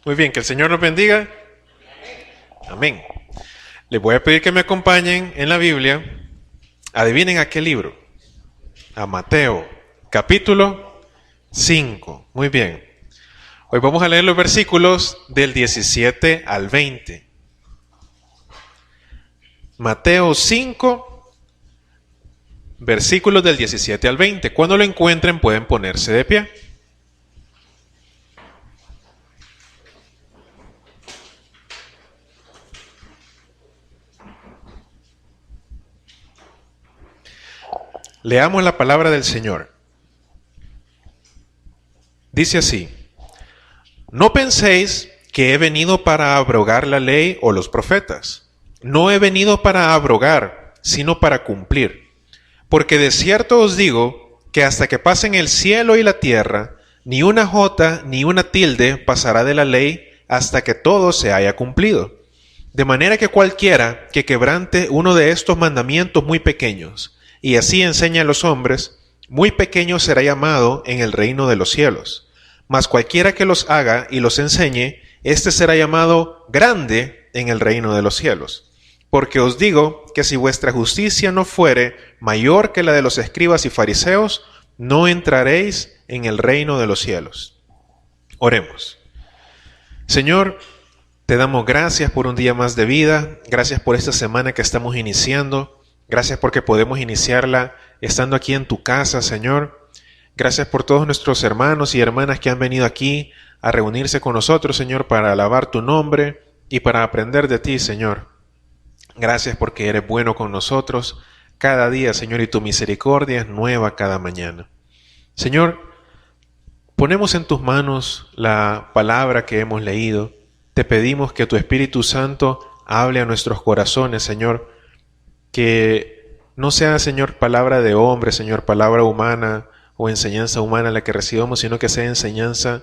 Muy bien, que el Señor nos bendiga. Amén. Les voy a pedir que me acompañen en la Biblia. Adivinen a qué libro. A Mateo, capítulo 5. Muy bien. Hoy vamos a leer los versículos del 17 al 20. Mateo 5, versículos del 17 al 20. Cuando lo encuentren pueden ponerse de pie. Leamos la palabra del Señor. Dice así: No penséis que he venido para abrogar la ley o los profetas. No he venido para abrogar, sino para cumplir. Porque de cierto os digo que hasta que pasen el cielo y la tierra, ni una jota ni una tilde pasará de la ley hasta que todo se haya cumplido. De manera que cualquiera que quebrante uno de estos mandamientos muy pequeños, y así enseña a los hombres, muy pequeño será llamado en el reino de los cielos. Mas cualquiera que los haga y los enseñe, éste será llamado grande en el reino de los cielos. Porque os digo que si vuestra justicia no fuere mayor que la de los escribas y fariseos, no entraréis en el reino de los cielos. Oremos. Señor, te damos gracias por un día más de vida, gracias por esta semana que estamos iniciando. Gracias porque podemos iniciarla estando aquí en tu casa, Señor. Gracias por todos nuestros hermanos y hermanas que han venido aquí a reunirse con nosotros, Señor, para alabar tu nombre y para aprender de ti, Señor. Gracias porque eres bueno con nosotros cada día, Señor, y tu misericordia es nueva cada mañana. Señor, ponemos en tus manos la palabra que hemos leído. Te pedimos que tu Espíritu Santo hable a nuestros corazones, Señor. Que no sea, Señor, palabra de hombre, Señor, palabra humana o enseñanza humana la que recibamos, sino que sea enseñanza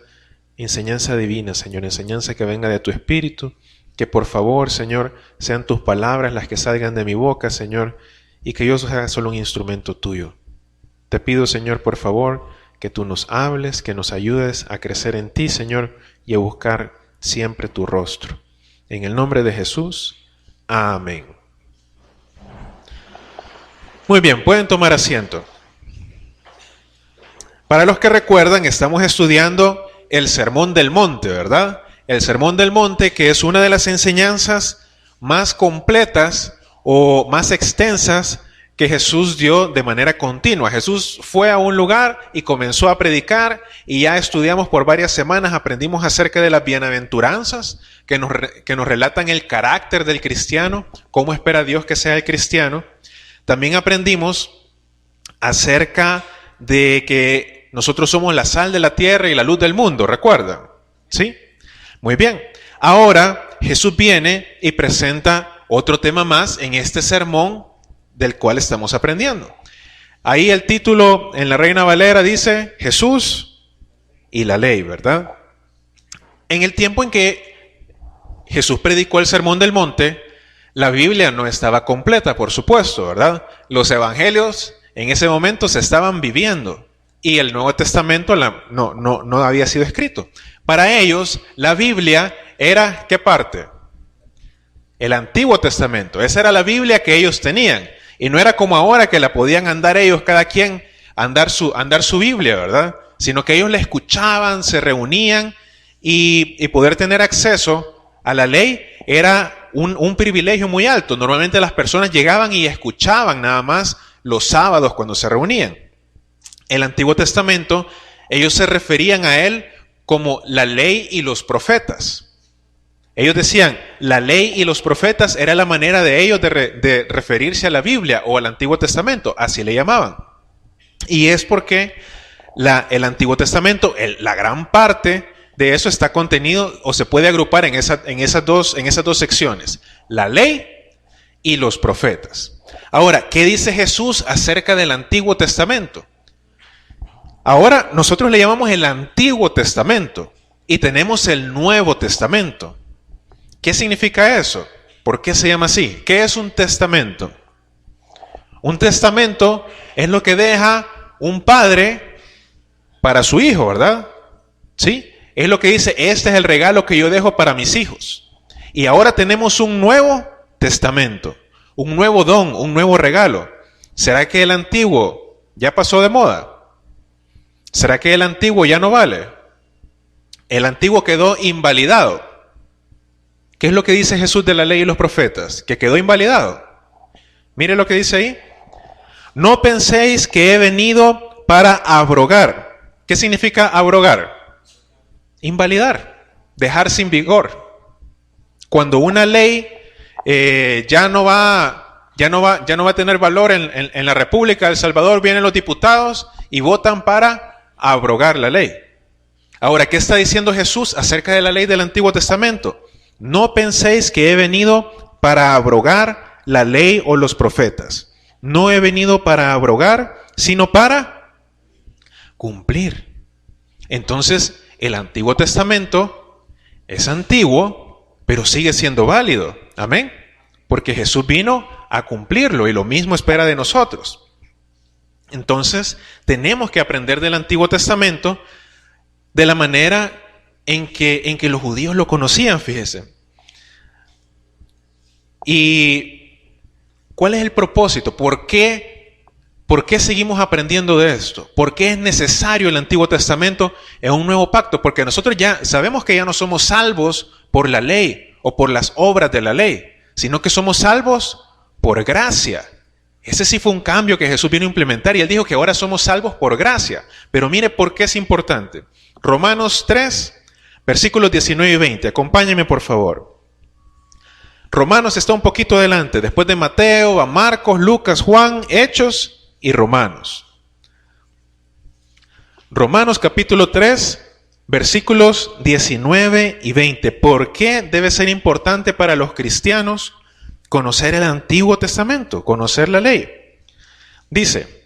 divina, Señor, enseñanza que venga de tu Espíritu, que por favor, Señor, sean tus palabras las que salgan de mi boca, Señor, y que yo sea solo un instrumento tuyo. Te pido, Señor, por favor, que tú nos hables, que nos ayudes a crecer en ti, Señor, y a buscar siempre tu rostro. En el nombre de Jesús, amén. Muy bien, pueden tomar asiento. Para los que recuerdan, estamos estudiando el Sermón del Monte, ¿verdad? El Sermón del Monte, que es una de las enseñanzas más completas o más extensas que Jesús dio de manera continua. Jesús fue a un lugar y comenzó a predicar y ya estudiamos por varias semanas, aprendimos acerca de las bienaventuranzas que nos relatan el carácter del cristiano, cómo espera Dios que sea el cristiano. También aprendimos acerca de que nosotros somos la sal de la tierra y la luz del mundo, ¿recuerdan? ¿Sí? Muy bien. Ahora Jesús viene y presenta otro tema más en este sermón del cual estamos aprendiendo. Ahí el título en la Reina Valera dice Jesús y la ley, ¿verdad? En el tiempo en que Jesús predicó el Sermón del Monte, la Biblia no estaba completa, por supuesto, ¿verdad? Los evangelios en ese momento se estaban viviendo y el Nuevo Testamento no había sido escrito. Para ellos, la Biblia era, ¿qué parte? El Antiguo Testamento. Esa era la Biblia que ellos tenían. Y no era como ahora que la podían andar ellos, cada quien, andar su Biblia, ¿verdad? Sino que ellos la escuchaban, se reunían y poder tener acceso a la ley era un privilegio muy alto. Normalmente las personas llegaban y escuchaban nada más los sábados cuando se reunían. El Antiguo Testamento, ellos se referían a él como la ley y los profetas. Ellos decían, la ley y los profetas era la manera de ellos de referirse a la Biblia o al Antiguo Testamento, así le llamaban. Y es porque el Antiguo Testamento, la gran parte de eso está contenido o se puede agrupar en esas dos secciones, la ley y los profetas. Ahora, ¿qué dice Jesús acerca del Antiguo Testamento? Ahora nosotros le llamamos el Antiguo Testamento y tenemos el Nuevo Testamento. ¿Qué significa eso? ¿Por qué se llama así? ¿Qué es un testamento? Un testamento es lo que deja un padre para su hijo, ¿verdad? ¿Sí? es lo que dice, este es el regalo que yo dejo para mis hijos. Y ahora tenemos un nuevo testamento, un nuevo don, un nuevo regalo. ¿Será que el antiguo ya pasó de moda? ¿Será que el antiguo ya no vale? El antiguo quedó invalidado. ¿Qué es lo que dice Jesús de la ley y los profetas? Que quedó invalidado. Mire lo que dice ahí. No penséis que he venido para abrogar. ¿Qué significa abrogar? Invalidar, dejar sin vigor. Cuando una ley ya no va a tener valor en la República de El Salvador, vienen los diputados y votan para abrogar la ley. Ahora, ¿qué está diciendo Jesús acerca de la ley del Antiguo Testamento? No penséis que he venido para abrogar la ley o los profetas. No he venido para abrogar, sino para cumplir. Entonces, el Antiguo Testamento es antiguo, pero sigue siendo válido. Amén. Porque Jesús vino a cumplirlo y lo mismo espera de nosotros. Entonces, tenemos que aprender del Antiguo Testamento de la manera en que los judíos lo conocían, fíjese. ¿Y cuál es el propósito? ¿Por qué seguimos aprendiendo de esto? ¿Por qué es necesario el Antiguo Testamento en un nuevo pacto? Porque nosotros ya sabemos que ya no somos salvos por la ley o por las obras de la ley, sino que somos salvos por gracia. Ese sí fue un cambio que Jesús vino a implementar y Él dijo que ahora somos salvos por gracia. Pero mire por qué es importante. Romanos 3, versículos 19 y 20. Acompáñenme, por favor. Romanos está un poquito adelante. Después de Mateo, va Marcos, Lucas, Juan, Hechos y Romanos. Romanos capítulo 3, versículos 19 y 20. ¿Por qué debe ser importante para los cristianos conocer el Antiguo Testamento, conocer la ley? Dice,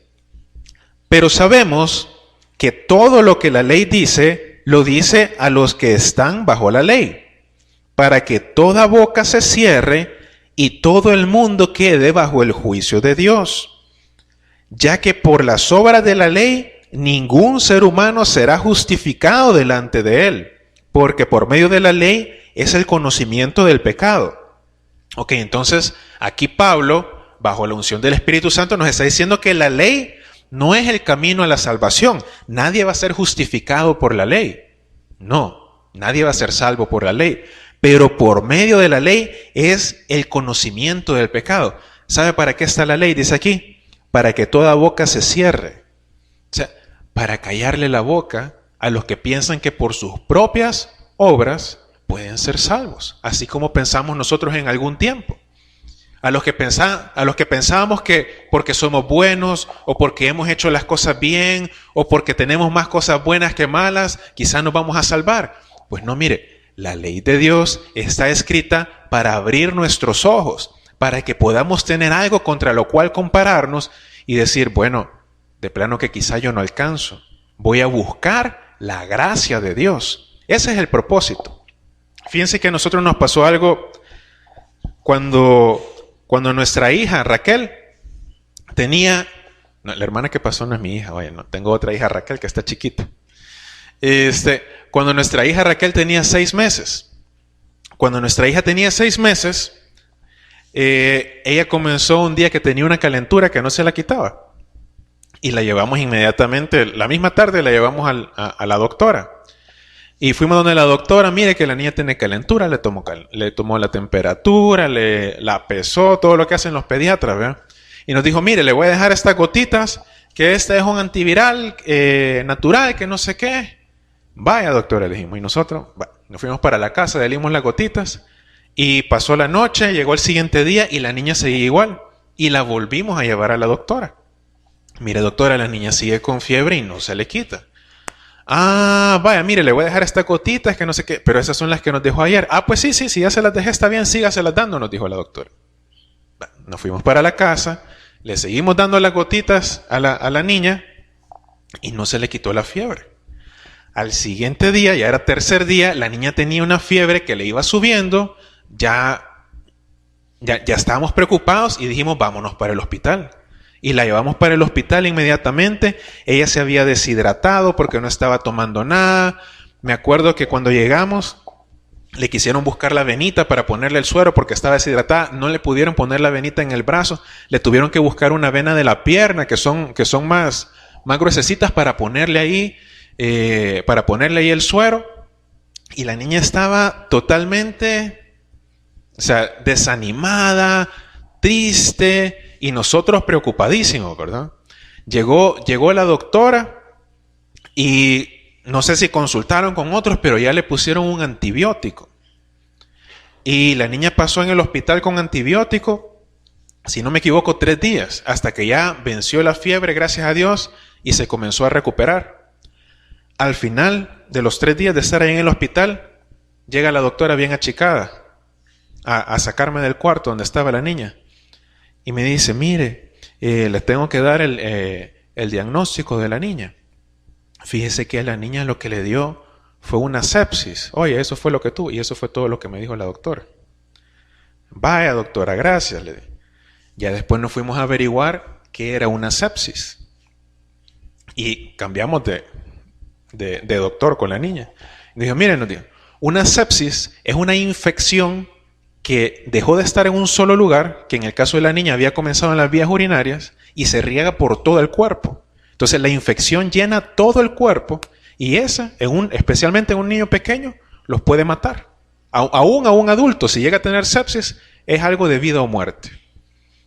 pero sabemos que todo lo que la ley dice, lo dice a los que están bajo la ley, para que toda boca se cierre y todo el mundo quede bajo el juicio de Dios. Ya que por las obras de la ley, ningún ser humano será justificado delante de él, porque por medio de la ley es el conocimiento del pecado. Ok, entonces aquí Pablo, bajo la unción del Espíritu Santo, nos está diciendo que la ley no es el camino a la salvación. Nadie va a ser justificado por la ley. No, nadie va a ser salvo por la ley. Pero por medio de la ley es el conocimiento del pecado. ¿Sabe para qué está la ley? Dice aquí, para que toda boca se cierre. O sea, para callarle la boca a los que piensan que por sus propias obras pueden ser salvos, así como pensamos nosotros en algún tiempo. A los que pensábamos que porque somos buenos o porque hemos hecho las cosas bien o porque tenemos más cosas buenas que malas, quizás nos vamos a salvar. Pues no, mire, la ley de Dios está escrita para abrir nuestros ojos, para que podamos tener algo contra lo cual compararnos y decir, bueno, de plano que quizá yo no alcanzo. Voy a buscar la gracia de Dios. Ese es el propósito. Fíjense que a nosotros nos pasó algo cuando nuestra hija Raquel tenía... No, la hermana que pasó no es mi hija, vaya, no, tengo otra hija Raquel que está chiquita. Cuando nuestra hija Raquel tenía 6 meses. Cuando nuestra hija tenía 6 meses, ella comenzó un día que tenía una calentura que no se la quitaba. Y la llevamos inmediatamente, la misma tarde la llevamos a la doctora. Y fuimos donde la doctora, mire que la niña tiene calentura, le tomó la temperatura, la pesó, todo lo que hacen los pediatras, ¿verdad? Y nos dijo, mire, le voy a dejar estas gotitas, que este es un antiviral natural, que no sé qué. Vaya, doctora, le dijimos. Y nosotros nos fuimos para la casa, le dimos las gotitas, y pasó la noche, llegó el siguiente día, y la niña seguía igual. Y la volvimos a llevar a la doctora. Mire, doctora, la niña sigue con fiebre y no se le quita. Ah, vaya, mire, le voy a dejar estas gotitas que no sé qué, pero esas son las que nos dejó ayer. Ah, pues sí, ya se las dejé, está bien, sígaselas dando, nos dijo la doctora. Nos fuimos para la casa, le seguimos dando las gotitas a la niña y no se le quitó la fiebre. Al siguiente día, ya era tercer día, la niña tenía una fiebre que le iba subiendo, ya estábamos preocupados y dijimos, vámonos para el hospital. Y la llevamos para el hospital inmediatamente. Ella se había deshidratado porque no estaba tomando nada. Me acuerdo que cuando llegamos, le quisieron buscar la venita para ponerle el suero porque estaba deshidratada. No le pudieron poner la venita en el brazo. Le tuvieron que buscar una vena de la pierna que son más gruesecitas para ponerle ahí el suero. Y la niña estaba totalmente, desanimada, triste, y nosotros preocupadísimos, ¿verdad? Llegó la doctora y no sé si consultaron con otros, pero ya le pusieron un antibiótico. Y la niña pasó en el hospital con antibiótico, si no me equivoco, 3 días, hasta que ya venció la fiebre, gracias a Dios, y se comenzó a recuperar. Al final de los 3 días de estar ahí en el hospital, llega la doctora bien achicada a sacarme del cuarto donde estaba la niña. Y me dice, mire, le tengo que dar el diagnóstico de la niña. Fíjese que a la niña lo que le dio fue una sepsis. Oye, eso fue lo que tuvo. Y eso fue todo lo que me dijo la doctora. Vaya, doctora, gracias, le dije. Ya después nos fuimos a averiguar qué era una sepsis. Y cambiamos de doctor con la niña. Y dijo, miren, nos dijo, una sepsis es una infección que dejó de estar en un solo lugar, que en el caso de la niña había comenzado en las vías urinarias y se riega por todo el cuerpo. Entonces la infección llena todo el cuerpo y esa, especialmente en un niño pequeño, los puede matar. Aún a un adulto, si llega a tener sepsis, es algo de vida o muerte.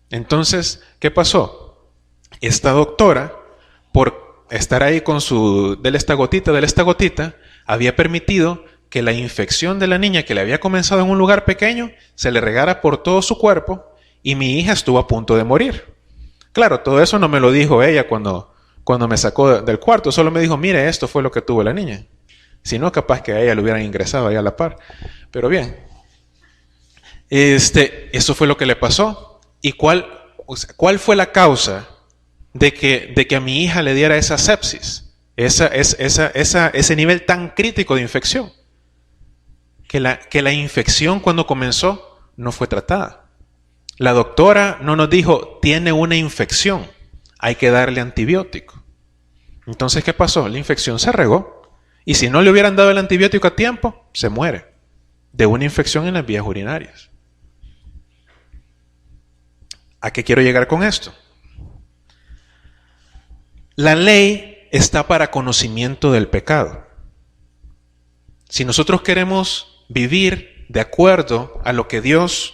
Entonces, ¿qué pasó? Esta doctora, por estar ahí con su de esta gotita, había permitido que la infección de la niña que le había comenzado en un lugar pequeño se le regara por todo su cuerpo y mi hija estuvo a punto de morir. Claro, todo eso no me lo dijo ella cuando me sacó del cuarto, solo me dijo, mire, esto fue lo que tuvo la niña. Si no, capaz que a ella le hubieran ingresado ahí a la par. Pero bien, eso fue lo que le pasó. ¿Y cuál fue la causa de que a mi hija le diera esa sepsis? Ese nivel tan crítico de infección. Que la infección cuando comenzó no fue tratada. La doctora no nos dijo, tiene una infección, hay que darle antibiótico. Entonces, ¿qué pasó? La infección se regó. Y si no le hubieran dado el antibiótico a tiempo, se muere de una infección en las vías urinarias. ¿A qué quiero llegar con esto? La ley está para conocimiento del pecado. Si nosotros queremos vivir de acuerdo a lo que Dios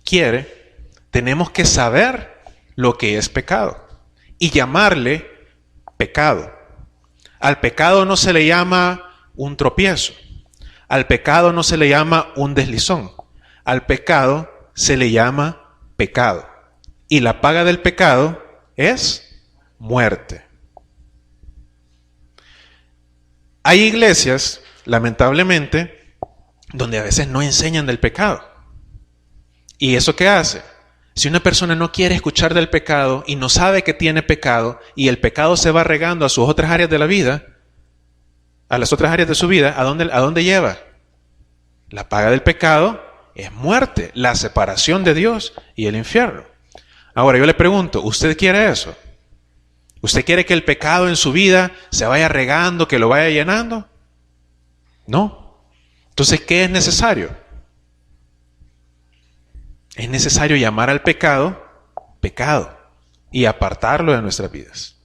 quiere, tenemos que saber lo que es pecado y llamarle pecado. Al pecado no se le llama un tropiezo, al pecado no se le llama un deslizón, al pecado se le llama pecado. Y la paga del pecado es muerte. Hay iglesias, lamentablemente, donde a veces no enseñan del pecado. ¿Y eso qué hace? Si una persona no quiere escuchar del pecado y no sabe que tiene pecado y el pecado se va regando a sus otras áreas de la vida, a las otras áreas de su vida, ¿a dónde lleva? La paga del pecado es muerte, la separación de Dios y el infierno. Ahora yo le pregunto, ¿usted quiere eso? ¿Usted quiere que el pecado en su vida se vaya regando, que lo vaya llenando? No. Entonces, ¿qué es necesario? Es necesario llamar al pecado, pecado, y apartarlo de nuestras vidas.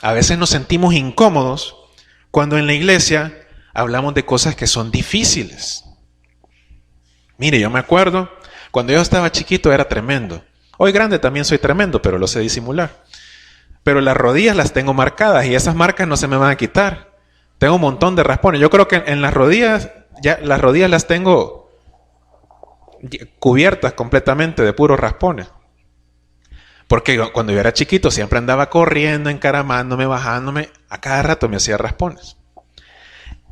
A veces nos sentimos incómodos cuando en la iglesia hablamos de cosas que son difíciles. Mire, yo me acuerdo, cuando yo estaba chiquito era tremendo. Hoy grande también soy tremendo, pero lo sé disimular. Pero las rodillas las tengo marcadas y esas marcas no se me van a quitar. Tengo un montón de raspones. Yo creo que en las rodillas, ya las rodillas las tengo cubiertas completamente de puros raspones. Porque cuando yo era chiquito siempre andaba corriendo, encaramándome, bajándome, a cada rato me hacía raspones.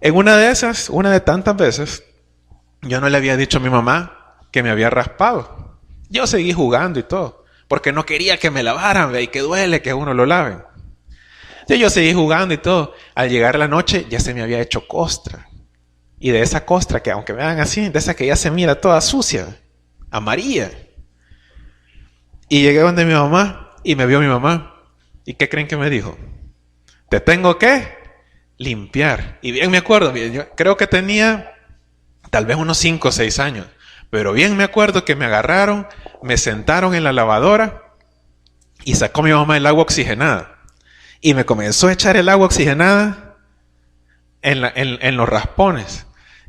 En una de tantas veces, yo no le había dicho a mi mamá que me había raspado. Yo seguí jugando y todo, porque no quería que me lavaran, y que duele que uno lo laven. Yo seguí jugando y todo. Al llegar la noche ya se me había hecho costra. Y de esa costra que, aunque me vean así, de esa que ya se mira toda sucia, amarilla. Y llegué donde mi mamá y me vio mi mamá. ¿Y qué creen que me dijo? ¿Te tengo qué? limpiar. Y bien me acuerdo, yo creo que tenía tal vez unos 5 o 6 años, pero bien me acuerdo que me agarraron, me sentaron en la lavadora y sacó mi mamá el agua oxigenada. Y me comenzó a echar el agua oxigenada en los raspones.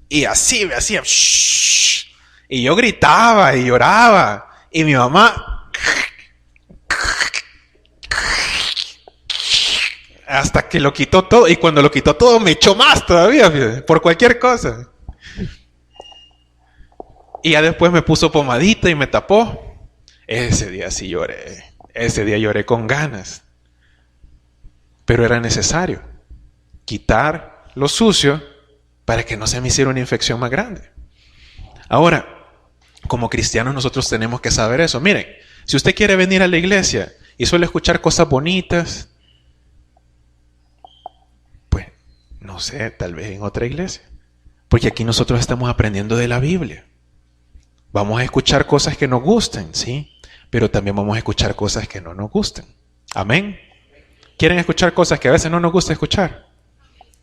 Y así me hacía... shhh, y yo gritaba y lloraba. Y mi mamá... hasta que lo quitó todo. Y cuando lo quitó todo me echó más todavía, fíjate, por cualquier cosa. Y ya después me puso pomadita y me tapó. Ese día sí lloré. Ese día lloré con ganas. Pero era necesario quitar lo sucio para que no se me hiciera una infección más grande. Ahora, como cristianos nosotros tenemos que saber eso. Miren, si usted quiere venir a la iglesia y suele escuchar cosas bonitas, pues, no sé, tal vez en otra iglesia. Porque aquí nosotros estamos aprendiendo de la Biblia. Vamos a escuchar cosas que nos gusten, ¿sí? Pero también vamos a escuchar cosas que no nos gusten. Amén. ¿Quieren escuchar cosas que a veces no nos gusta escuchar?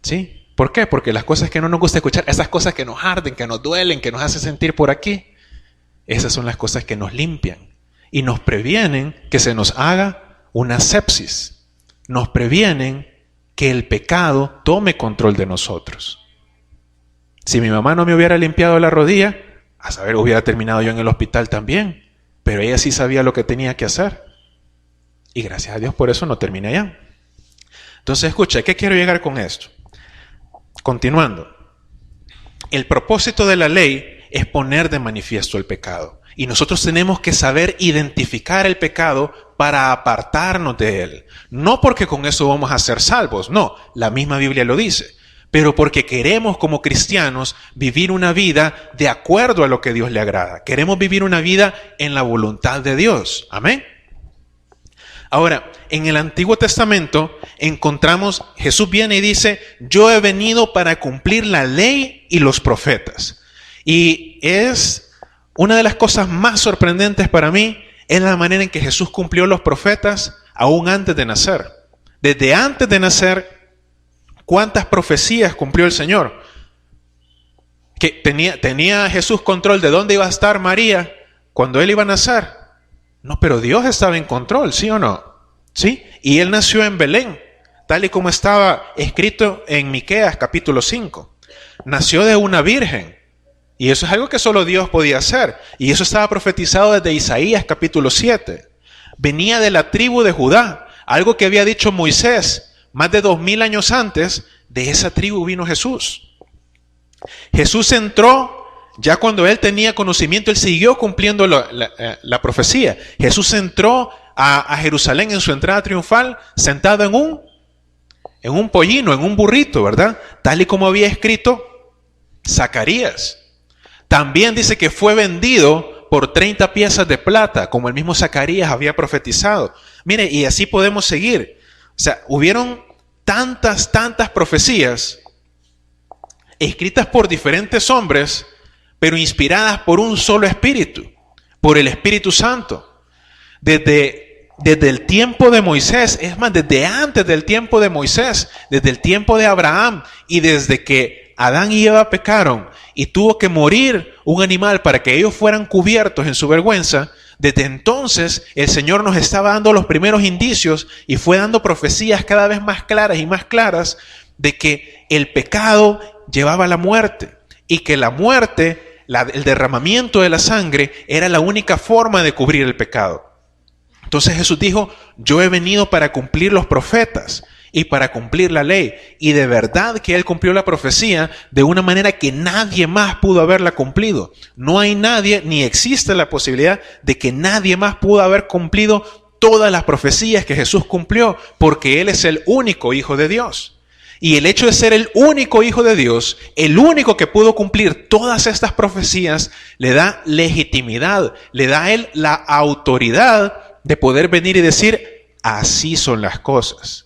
¿Sí? ¿Por qué? Porque las cosas que no nos gusta escuchar, esas cosas que nos arden, que nos duelen, que nos hacen sentir por aquí, esas son las cosas que nos limpian y nos previenen que se nos haga una sepsis. Nos previenen que el pecado tome control de nosotros. Si mi mamá no me hubiera limpiado la rodilla, a saber, hubiera terminado yo en el hospital también. Pero ella sí sabía lo que tenía que hacer. Y gracias a Dios por eso no terminé allá. Entonces, escucha, ¿qué quiero llegar con esto? Continuando. El propósito de la ley es poner de manifiesto el pecado. Y nosotros tenemos que saber identificar el pecado para apartarnos de él. No porque con eso vamos a ser salvos, no, la misma Biblia lo dice. Pero porque queremos como cristianos vivir una vida de acuerdo a lo que Dios le agrada. Queremos vivir una vida en la voluntad de Dios. Amén. Ahora, en el Antiguo Testamento encontramos, Jesús viene y dice, yo he venido para cumplir la ley y los profetas. Y es una de las cosas más sorprendentes para mí, es la manera en que Jesús cumplió los profetas aún antes de nacer. Desde antes de nacer, ¿cuántas profecías cumplió el Señor? Que tenía Jesús control de dónde iba a estar María cuando él iba a nacer. No, pero Dios estaba en control, ¿sí o no? ¿Sí? Y él nació en Belén, tal y como estaba escrito en Miqueas capítulo 5. Nació de una virgen. Y eso es algo que solo Dios podía hacer. Y eso estaba profetizado desde Isaías capítulo 7. Venía de la tribu de Judá, algo que había dicho Moisés más de 2000 años antes. De esa tribu vino Jesús. Jesús entró. Ya cuando él tenía conocimiento, él siguió cumpliendo la profecía. Jesús entró a Jerusalén en su entrada triunfal, sentado en un pollino, en un burrito, ¿verdad? Tal y como había escrito Zacarías. También dice que fue vendido por 30 piezas de plata, como el mismo Zacarías había profetizado. Mire, y así podemos seguir. O sea, hubieron tantas profecías escritas por diferentes hombres, pero inspiradas por un solo espíritu, por el Espíritu Santo. Desde el tiempo de Moisés, es más, desde antes del tiempo de Moisés, desde el tiempo de Abraham y desde que Adán y Eva pecaron y tuvo que morir un animal para que ellos fueran cubiertos en su vergüenza, desde entonces el Señor nos estaba dando los primeros indicios y fue dando profecías cada vez más claras y más claras de que el pecado llevaba a la muerte y que la muerte, el derramamiento de la sangre era la única forma de cubrir el pecado. Entonces Jesús dijo, yo he venido para cumplir los profetas y para cumplir la ley. Y de verdad que Él cumplió la profecía de una manera que nadie más pudo haberla cumplido. No hay nadie, ni existe la posibilidad de que nadie más pudo haber cumplido todas las profecías que Jesús cumplió, porque Él es el único Hijo de Dios. Y el hecho de ser el único Hijo de Dios, el único que pudo cumplir todas estas profecías, le da legitimidad, le da a Él la autoridad de poder venir y decir, así son las cosas.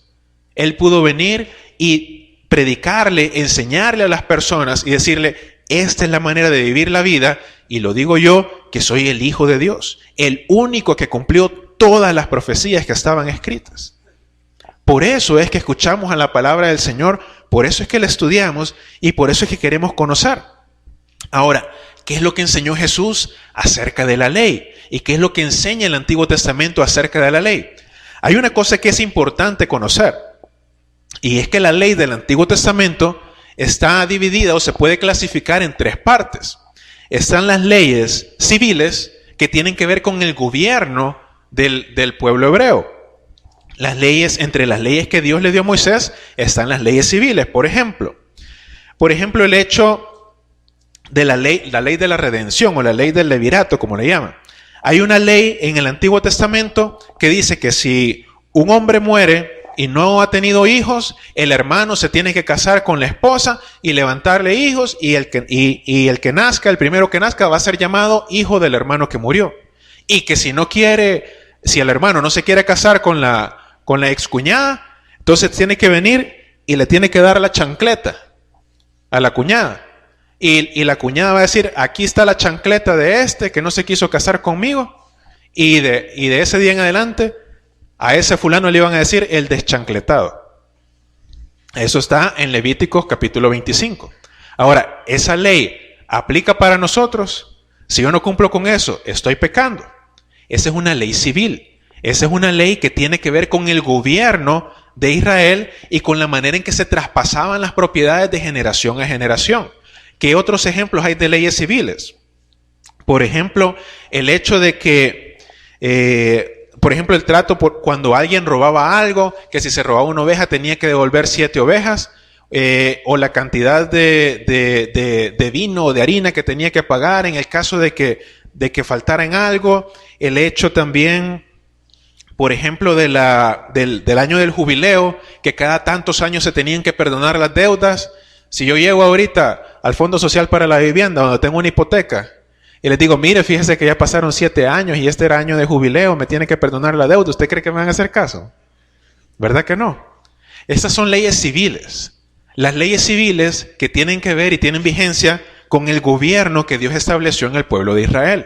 Él pudo venir y predicarle, enseñarle a las personas y decirle, esta es la manera de vivir la vida, y lo digo yo, que soy el Hijo de Dios, el único que cumplió todas las profecías que estaban escritas. Por eso es que escuchamos a la palabra del Señor Por eso es que la estudiamos y por eso es que queremos conocer. Ahora, ¿qué es lo que enseñó Jesús acerca de la ley? ¿Y qué es lo que enseña el Antiguo Testamento acerca de la ley? Hay una cosa que es importante conocer, y es que la ley del Antiguo Testamento está dividida o se puede clasificar en tres partes. Están las leyes civiles que tienen que ver con el gobierno del pueblo hebreo. Entre las leyes que Dios le dio a Moisés están las leyes civiles. Por ejemplo, el hecho de la ley de la redención o la ley del levirato, como le llaman. Hay una ley en el Antiguo Testamento que dice que si un hombre muere y no ha tenido hijos, el hermano se tiene que casar con la esposa y levantarle hijos, y el que nazca, el primero que nazca, va a ser llamado hijo del hermano que murió. Y que si el hermano no se quiere casar con la excuñada, entonces tiene que venir y le tiene que dar la chancleta a la cuñada. Y la cuñada va a decir, aquí está la chancleta de este que no se quiso casar conmigo. Y de ese día en adelante, a ese fulano le iban a decir el deschancletado. Eso está en Levíticos capítulo 25. Ahora, esa ley aplica para nosotros. Si yo no cumplo con eso, estoy pecando. Esa es una ley civil. Esa es una ley que tiene que ver con el gobierno de Israel y con la manera en que se traspasaban las propiedades de generación a generación. ¿Qué otros ejemplos hay de leyes civiles? Por ejemplo, el hecho de que, el trato cuando alguien robaba algo, que si se robaba una oveja tenía que devolver 7 ovejas, o la cantidad de vino o de harina que tenía que pagar en el caso de que faltara en algo. El hecho también, por ejemplo, del año del jubileo, que cada tantos años se tenían que perdonar las deudas. Si yo llego ahorita al Fondo Social para la Vivienda, donde tengo una hipoteca, y les digo, mire, fíjese que ya pasaron 7 años y este era año de jubileo, me tiene que perdonar la deuda, ¿usted cree que me van a hacer caso? ¿Verdad que no? Estas son leyes civiles. Las leyes civiles que tienen que ver y tienen vigencia con el gobierno que Dios estableció en el pueblo de Israel.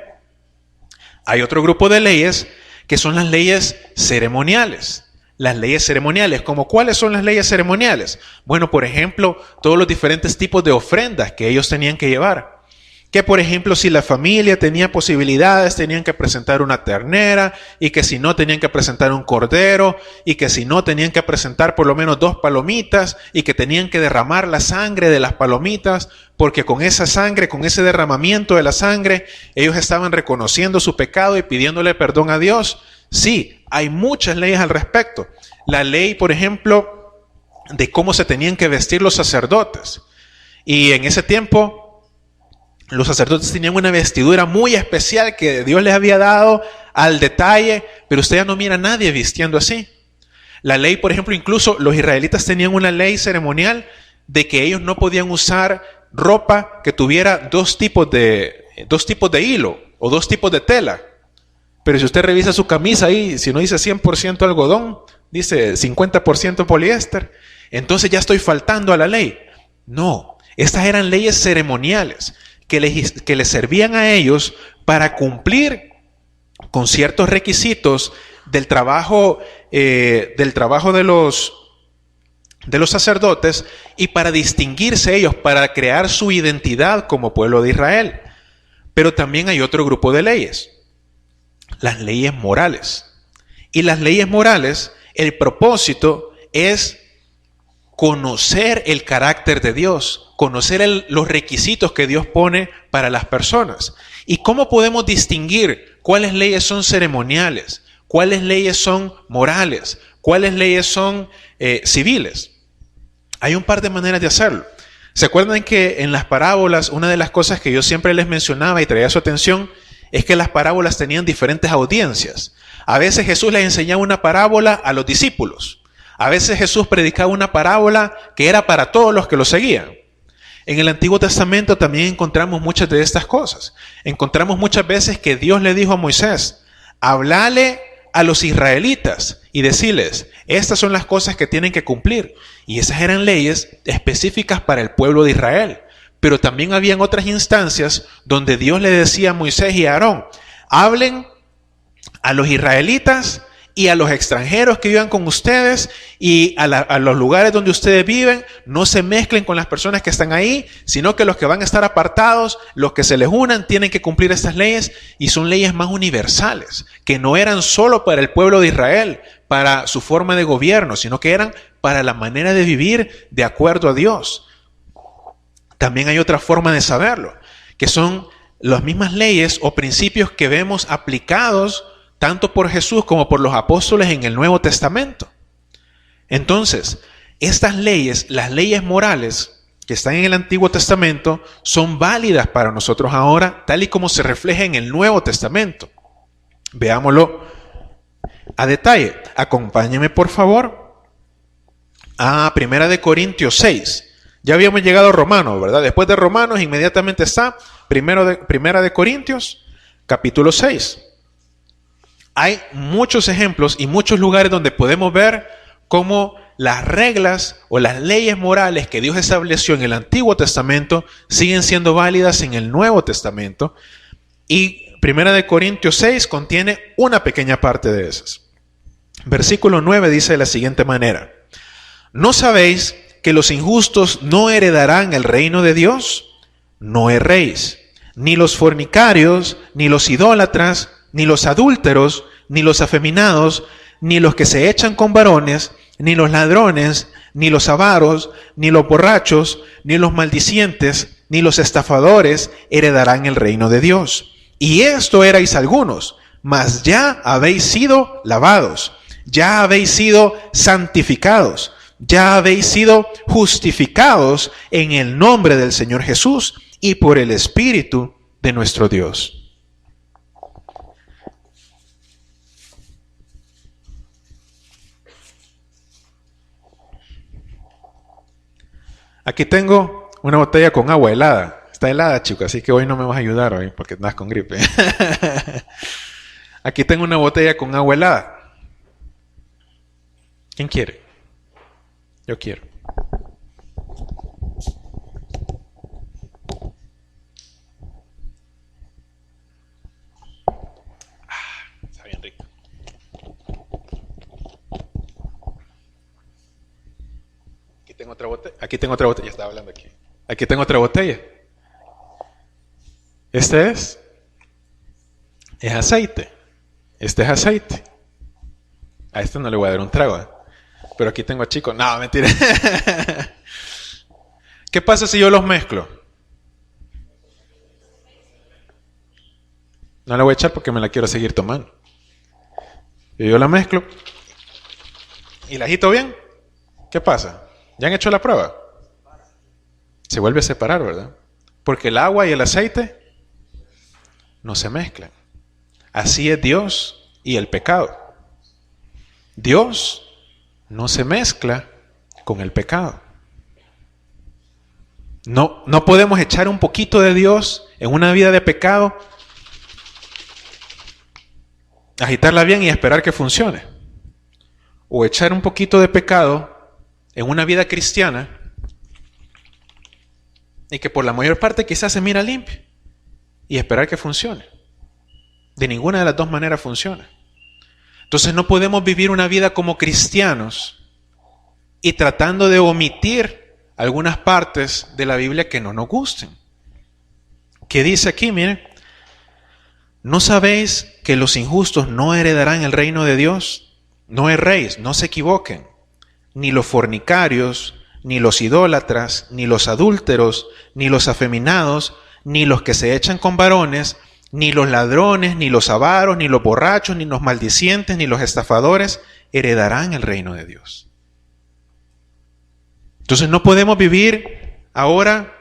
Hay otro grupo de leyes que son las leyes ceremoniales. Las leyes ceremoniales, ¿como cuáles son las leyes ceremoniales? Bueno, por ejemplo, todos los diferentes tipos de ofrendas que ellos tenían que llevar. Que, por ejemplo, si la familia tenía posibilidades, tenían que presentar una ternera, y que si no, tenían que presentar un cordero, y que si no, tenían que presentar por lo menos 2 palomitas, y que tenían que derramar la sangre de las palomitas, porque con esa sangre, con ese derramamiento de la sangre, ellos estaban reconociendo su pecado y pidiéndole perdón a Dios. Sí, hay muchas leyes al respecto. La ley, por ejemplo, de cómo se tenían que vestir los sacerdotes. Y en ese tiempo, los sacerdotes tenían una vestidura muy especial que Dios les había dado al detalle, pero usted ya no mira a nadie vistiendo así. La ley, por ejemplo, incluso los israelitas tenían una ley ceremonial de que ellos no podían usar ropa que tuviera dos tipos de hilo o 2 tipos de tela. Pero si usted revisa su camisa ahí, si no dice 100% algodón, dice 50% poliéster, entonces ya estoy faltando a la ley. No, estas eran leyes ceremoniales que les servían a ellos para cumplir con ciertos requisitos del trabajo de los sacerdotes y para distinguirse ellos, para crear su identidad como pueblo de Israel. Pero también hay otro grupo de leyes, las leyes morales. Y las leyes morales, el propósito es conocer el carácter de Dios, conocer los requisitos que Dios pone para las personas. ¿Y cómo podemos distinguir cuáles leyes son ceremoniales, cuáles leyes son morales, cuáles leyes son civiles? Hay un par de maneras de hacerlo. ¿Se acuerdan que en las parábolas, una de las cosas que yo siempre les mencionaba y traía su atención, es que las parábolas tenían diferentes audiencias? A veces Jesús les enseñaba una parábola a los discípulos. A veces Jesús predicaba una parábola que era para todos los que lo seguían. En el Antiguo Testamento también encontramos muchas de estas cosas. Encontramos muchas veces que Dios le dijo a Moisés, hablale a los israelitas y decirles, estas son las cosas que tienen que cumplir. Y esas eran leyes específicas para el pueblo de Israel. Pero también habían otras instancias donde Dios le decía a Moisés y a Aarón, hablen a los israelitas y a los extranjeros que vivan con ustedes y a los lugares donde ustedes viven, no se mezclen con las personas que están ahí, sino que los que van a estar apartados, los que se les unan, tienen que cumplir estas leyes, y son leyes más universales, que no eran solo para el pueblo de Israel, para su forma de gobierno, sino que eran para la manera de vivir de acuerdo a Dios. También hay otra forma de saberlo, que son las mismas leyes o principios que vemos aplicados tanto por Jesús como por los apóstoles en el Nuevo Testamento. Entonces, estas leyes, las leyes morales que están en el Antiguo Testamento, son válidas para nosotros ahora, tal y como se refleja en el Nuevo Testamento. Veámoslo a detalle. Acompáñenme, por favor, a 1 Corintios 6. Ya habíamos llegado a Romanos, ¿verdad? Después de Romanos, inmediatamente está Primera de Corintios, capítulo 6. Hay muchos ejemplos y muchos lugares donde podemos ver cómo las reglas o las leyes morales que Dios estableció en el Antiguo Testamento siguen siendo válidas en el Nuevo Testamento. Y 1 Corintios 6 contiene una pequeña parte de esas. Versículo 9 dice de la siguiente manera: ¿no sabéis que los injustos no heredarán el reino de Dios? No erréis, ni los fornicarios, ni los idólatras, ni los adúlteros, ni los afeminados, ni los que se echan con varones, ni los ladrones, ni los avaros, ni los borrachos, ni los maldicientes, ni los estafadores heredarán el reino de Dios. Y esto erais algunos, mas ya habéis sido lavados, ya habéis sido santificados, ya habéis sido justificados en el nombre del Señor Jesús y por el Espíritu de nuestro Dios. Aquí tengo una botella con agua helada. Está helada, chicos, así que hoy no me vas a ayudar hoy porque andas con gripe. Aquí tengo una botella con agua helada. ¿Quién quiere? Yo quiero. Está bien rico. Aquí tengo otra botella. Ya estaba hablando aquí. Aquí tengo otra botella. Este es aceite. Este es aceite. A este no le voy a dar un trago, ¿eh? Pero aquí tengo a Chico. No, mentira. ¿Qué pasa si yo los mezclo? No la voy a echar porque me la quiero seguir tomando. Y yo la mezclo y la agito bien. ¿Qué pasa? ¿Ya han hecho la prueba? Se vuelve a separar, ¿verdad? Porque el agua y el aceite no se mezclan. Así es Dios y el pecado. Dios no se mezcla con el pecado. No podemos echar un poquito de Dios en una vida de pecado, agitarla bien y esperar que funcione. O echar un poquito de pecado en una vida cristiana y que por la mayor parte quizás se mira limpio y esperar que funcione. De ninguna de las dos maneras funciona. Entonces no podemos vivir una vida como cristianos y tratando de omitir algunas partes de la Biblia que no nos gusten. ¿Qué dice aquí? Miren, ¿no sabéis que los injustos no heredarán el reino de Dios? No erréis, no se equivoquen. Ni los fornicarios, ni los idólatras, ni los adúlteros, ni los afeminados, ni los que se echan con varones, ni los ladrones, ni los avaros, ni los borrachos, ni los maldicientes, ni los estafadores heredarán el reino de Dios. Entonces no podemos vivir ahora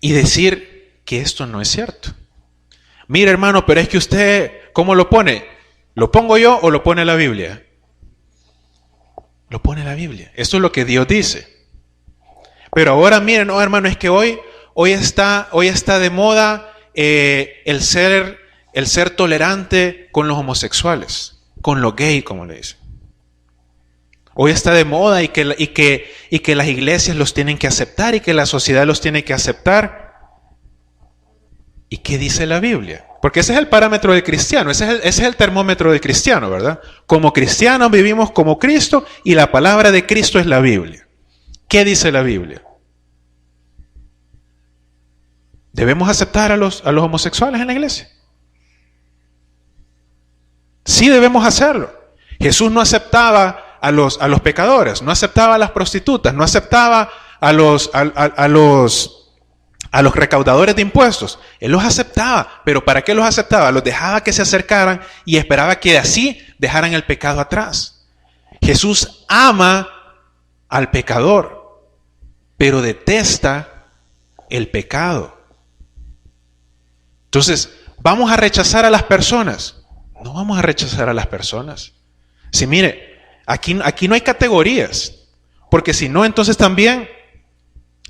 y decir que esto no es cierto. Mira, hermano, pero es que usted, ¿cómo lo pone? ¿Lo pongo yo o lo pone la Biblia? Lo pone la Biblia. Esto es lo que Dios dice. Pero ahora miren, no, hermano, es que hoy está de moda el ser tolerante con los homosexuales, con los gays, como le dicen. Hoy está de moda y que las iglesias los tienen que aceptar y que la sociedad los tiene que aceptar. ¿Y qué dice la Biblia? Porque ese es el parámetro del cristiano, ese es el termómetro del cristiano, ¿verdad? Como cristianos vivimos como Cristo y la palabra de Cristo es la Biblia. ¿Qué dice la Biblia? ¿Debemos aceptar a los homosexuales en la iglesia? Sí debemos hacerlo. Jesús no aceptaba a los pecadores, no aceptaba a las prostitutas, no aceptaba a los recaudadores de impuestos. Él los aceptaba, pero ¿para qué los aceptaba? Los dejaba que se acercaran y esperaba que así dejaran el pecado atrás. Jesús ama al pecador, pero detesta el pecado. Entonces, ¿vamos a rechazar a las personas? No vamos a rechazar a las personas. Si mire, aquí no hay categorías, porque si no, entonces también,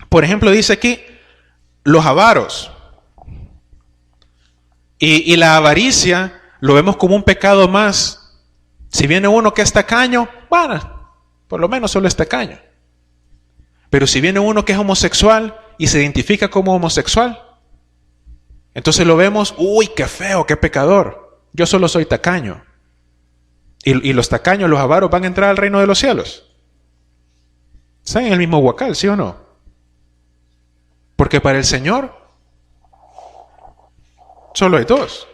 por ejemplo, dice aquí, los avaros. Y la avaricia lo vemos como un pecado más. Si viene uno que es tacaño, bueno, por lo menos solo es tacaño. Pero si viene uno que es homosexual y se identifica como homosexual, entonces lo vemos, uy, qué feo, qué pecador. Yo solo soy tacaño. Y los tacaños, los avaros, van a entrar al reino de los cielos. ¿Están en el mismo huacal, sí o no? Porque para el Señor solo hay dos.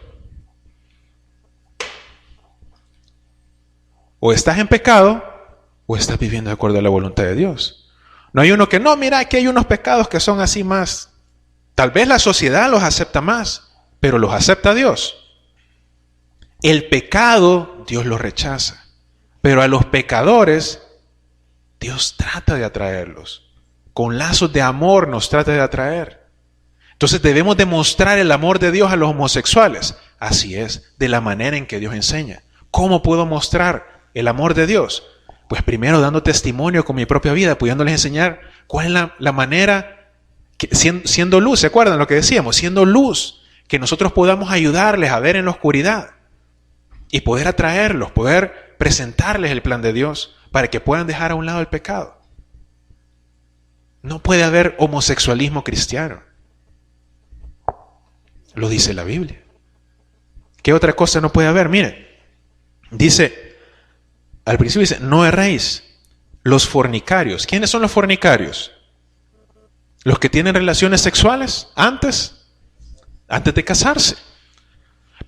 O estás en pecado o estás viviendo de acuerdo a la voluntad de Dios. No hay uno que, no, mira, aquí hay unos pecados que son así más. Tal vez la sociedad los acepta más, pero los acepta Dios. El pecado, Dios lo rechaza. Pero a los pecadores, Dios trata de atraerlos. Con lazos de amor nos trata de atraer. Entonces debemos demostrar el amor de Dios a los homosexuales. Así es, de la manera en que Dios enseña. ¿Cómo puedo mostrar el amor de Dios? Pues primero dando testimonio con mi propia vida, pudiéndoles enseñar cuál es la manera, siendo luz, ¿se acuerdan lo que decíamos? Siendo luz, que nosotros podamos ayudarles a ver en la oscuridad y poder atraerlos, poder presentarles el plan de Dios para que puedan dejar a un lado el pecado. No puede haber homosexualismo cristiano. Lo dice la Biblia. ¿Qué otra cosa no puede haber? Mire, dice, al principio dice, no erréis. Los fornicarios. ¿Quiénes son los fornicarios? Los que tienen relaciones sexuales antes de casarse.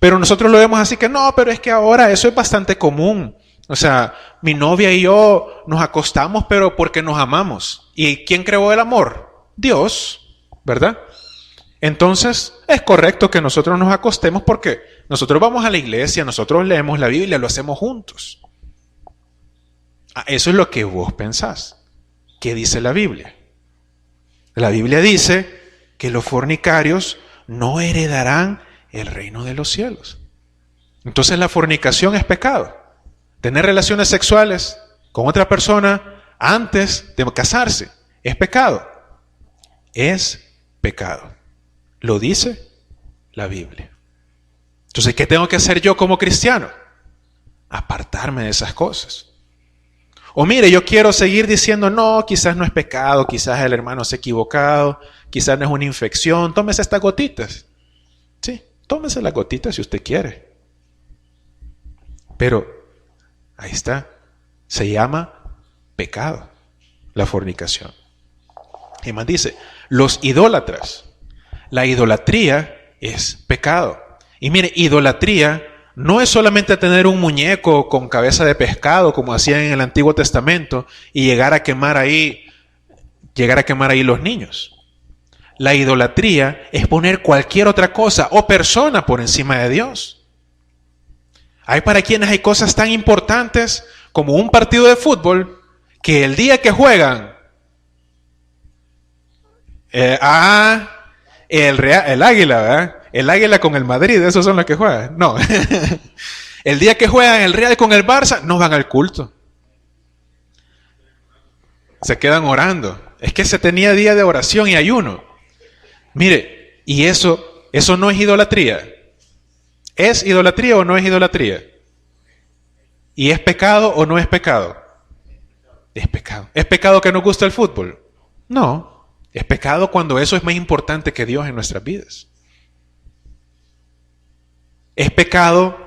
Pero nosotros lo vemos así que no, pero es que ahora eso es bastante común. O sea, mi novia y yo nos acostamos, pero porque nos amamos. ¿Y quién creó el amor? Dios, ¿verdad? Entonces, es correcto que nosotros nos acostemos porque nosotros vamos a la iglesia, nosotros leemos la Biblia, lo hacemos juntos. Eso es lo que vos pensás. ¿Qué dice la Biblia? La Biblia dice que los fornicarios no heredarán el reino de los cielos. Entonces la fornicación es pecado. Tener relaciones sexuales con otra persona antes de casarse es pecado. Es pecado. Lo dice la Biblia. Entonces, ¿qué tengo que hacer yo como cristiano? Apartarme de esas cosas. O mire, yo quiero seguir diciendo, no, quizás no es pecado, quizás el hermano se ha equivocado, quizás no es una infección, tómese estas gotitas. Sí, tómese las gotitas si usted quiere. Pero, ahí está, se llama pecado, la fornicación. Y más dice, los idólatras. La idolatría es pecado. Y mire, idolatría no es solamente tener un muñeco con cabeza de pescado, como hacían en el Antiguo Testamento, y llegar a quemar ahí los niños. La idolatría es poner cualquier otra cosa o persona por encima de Dios. Hay para quienes hay cosas tan importantes como un partido de fútbol que el día que juegan el Águila, ¿verdad? El Águila con el Madrid, esos son los que juegan. No. El día que juegan el Real con el Barça, no van al culto. Se quedan orando. Es que se tenía día de oración y ayuno. Mire, y eso no es idolatría. ¿Es idolatría o no es idolatría? ¿Y es pecado o no es pecado? Es pecado. ¿Es pecado que nos gusta el fútbol? No. Es pecado cuando eso es más importante que Dios en nuestras vidas. Es pecado